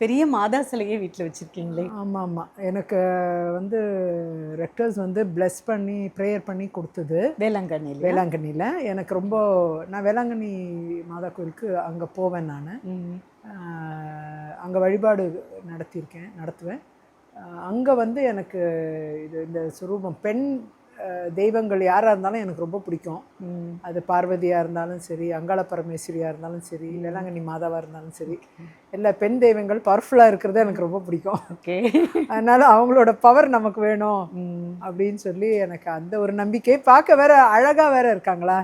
பெரிய மாதா சிலையே வீட்டில் வச்சுருக்கீங்களே. ஆமாம் ஆமாம், எனக்கு வந்து ரெக்டர்ஸ் வந்து ப்ளெஸ் பண்ணி ப்ரேயர் பண்ணி கொடுத்தது வேளாங்கண்ணியில். வேளாங்கண்ணியில் எனக்கு ரொம்ப, நான் வேளாங்கண்ணி மாதா கோயிலுக்கு அங்கே போவேன். நான் அங்கே வழிபாடு நடத்துவேன். அங்கே வந்து எனக்கு இந்த சுரூபம் பெண் தெய்வங்கள் யாராக இருந்தாலும் எனக்கு ரொம்ப பிடிக்கும். அது பார்வதியாக இருந்தாலும் சரி, அங்காள பரமேஸ்வரியாக இருந்தாலும் சரி, வேளாங்கண்ணி மாதாவாக இருந்தாலும் சரி, எல்லா பெண் தெய்வங்கள் பவர்ஃபுல்லாக இருக்கிறது எனக்கு ரொம்ப பிடிக்கும். ஓகே, அதனால் அவங்களோட பவர் நமக்கு வேணும் அப்படின்னு சொல்லி எனக்கு அந்த ஒரு நம்பிக்கை. பார்க்க வேற அழகாக வேற இருக்காங்களா,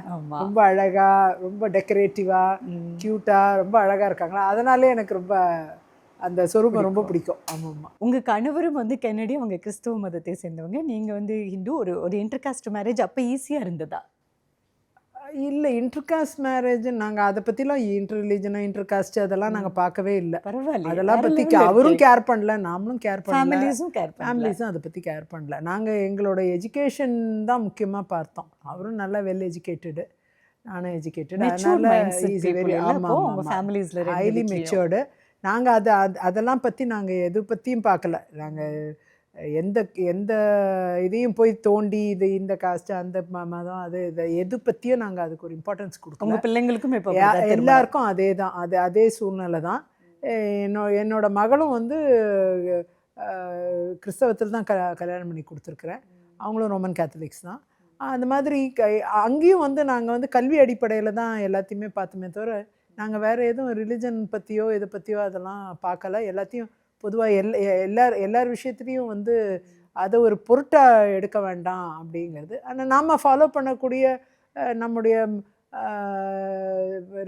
ரொம்ப அழகாக, ரொம்ப டெக்கரேட்டிவாக, க்யூட்டாக, ரொம்ப அழகாக இருக்காங்களா, அதனாலே எனக்கு ரொம்ப அந்த சொரூபம் ரொம்ப பிடிக்கும். ஆமாம் ஆமாம். உங்கள் கணவரும் வந்து கென்னடி, அவங்க கிறிஸ்துவ மதத்தை சேர்ந்தவங்க, நீங்கள் வந்து ஹிந்து. ஒரு இன்டர்காஸ்ட் மேரேஜ் அப்போ ஈஸியாக இருந்ததா? இல்லை, இன்டர்காஸ்ட் மேரேஜ் நாங்கள் அதை பற்றிலாம் இன்டர் ரிலீஜனா இன்டர்காஸ்ட் அதெல்லாம் நாங்கள் பார்க்கவே இல்லை. பரவாயில்ல, அதெல்லாம் பற்றி அவரும் கேர் பண்ணல, நாமளும் கேர் பண்ணல, ஃபேமிலிஸும் அதை பற்றி கேர் பண்ணல. நாங்கள் எங்களோட எஜுகேஷன் தான் முக்கியமாக பார்த்தோம். அவரும் நல்லா வெல் எஜுகேட்டடு, நானும் எஜுகேட்டட். அதனால் ஈஸி வெரி ஹைலி மெச்சூர்டு. நாங்கள் அதெல்லாம் பற்றி நாங்கள் எது பற்றியும் பார்க்கல. நாங்கள் எந்த இதையும் போய் தோண்டி இது இந்த காஸ்ட்டு அந்த மதம் அது இதை எது பற்றியும் நாங்கள் அதுக்கு ஒரு இம்பார்ட்டன்ஸ் கொடுக்கோம். உங்கள் பிள்ளைங்களுக்கும் இப்போ எல்லாருக்கும் அதே தான், அதே சூழ்நிலை தான். என்னோட மகளும் வந்து கிறிஸ்தவத்தில் தான் கல்யாணம் பண்ணி கொடுத்துருக்குறேன். அவங்களும் ரோமன் கேத்தலிக்ஸ் தான். அந்த மாதிரி அங்கேயும் வந்து நாங்கள் வந்து கல்வி அடிப்படையில் தான் எல்லாத்தையுமே பார்த்துமே தவிர நாங்கள் வேறு எதுவும் ரிலிஜன் பற்றியோ இதை பற்றியோ அதெல்லாம் பார்க்கல. எல்லாத்தையும் பொதுவாக எல்லார் விஷயத்துலேயும் வந்து அதை ஒரு பொருட்டாக எடுக்க வேண்டாம் அப்படிங்கிறது. ஆனால் நாம் ஃபாலோ பண்ணக்கூடிய நம்முடைய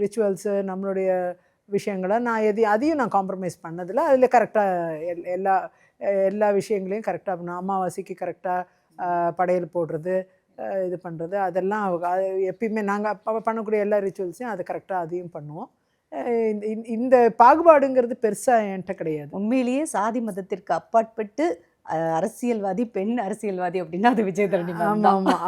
ரிச்சுவல்ஸு, நம்மளுடைய விஷயங்களை நான் அதையும் நான் காம்ப்ரமைஸ் பண்ணதில்லை. அதில் கரெக்டாக எல்லா விஷயங்களையும் கரெக்டாக பண்ணணும். அமாவாசைக்கு கரெக்டாக படையல் போடுறது, இது பண்ணுறது, அதெல்லாம் எப்பயுமே நாங்கள் பண்ணக்கூடிய எல்லா ரிச்சுவல்ஸையும் அது கரெக்டாக அதையும் பண்ணுவோம். இந்த பாகுபாடுங்கிறது பெருசாக என்கிட்ட கிடையாது. உண்மையிலேயே சாதி மதத்திற்கு அப்பாற்பட்டு அரசியல்வாதி, பெண் அரசியல்வாதி அப்படின்னா அது விஜயதரணி. ஆமாம் ஆமாம்.